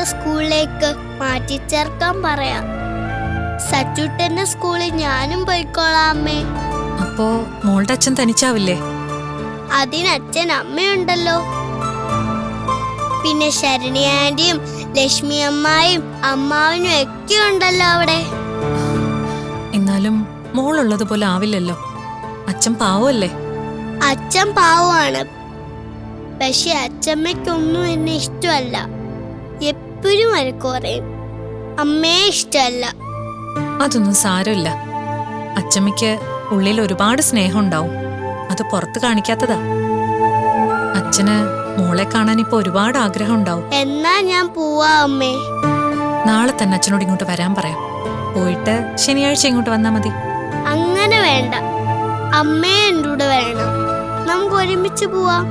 അടുത്ത സ്കൂളിലേക്ക് മാറ്റിച്ചേർക്കാൻ പറയാം. സച്ചുട്ടന്റെ സ്കൂളിൽ ഞാനും പോയിക്കോളാം അമ്മേ. അപ്പോ മോളുടെ അച്ഛൻ തനിച്ചാവില്ലേ? അതിനച്ഛൻ അമ്മയുണ്ടല്ലോ. പിന്നെ ശരണി ആന്റിയും ലക്ഷ്മി അമ്മായും അമ്മാവനും ഒക്കെ ഉണ്ടല്ലോ അവിടെ. എന്നാലും മോളുള്ളത് പോലെ ആവില്ലല്ലോ. അച്ഛൻ പാവല്ലേ? അച്ഛൻ പാവമാണ്. പക്ഷെ അച്ഛമ്മയ്ക്കൊന്നും എന്നെ ഇഷ്ടമല്ല. എപ്പോഴും വഴക്ക് പറയും. അമ്മയെ ഇഷ്ടമല്ല. അതൊന്നും സാരമില്ല. അച്ഛമ്മയ്ക്ക് ഉള്ളിൽ ഒരുപാട് സ്നേഹം ഉണ്ടാവും. അത് പുറത്ത് കാണിക്കാത്തതാ. അച്ഛന് മോളെ കാണാൻ ഇപ്പൊ ഒരുപാട് ആഗ്രഹം ഉണ്ടാവും. എന്നാ ഞാൻ പോവാ അമ്മേ. നാളെ തന്നെ അച്ഛനോട് ഇങ്ങോട്ട് വരാൻ പറയാം. പോയിട്ട് ശനിയാഴ്ച ഇങ്ങോട്ട് വന്നാ മതി. അങ്ങനെ വേണ്ട, അമ്മയെ എൻ്റെ കൂടെ വേണം. നമുക്ക് ഒരുമിച്ച് പോവാം.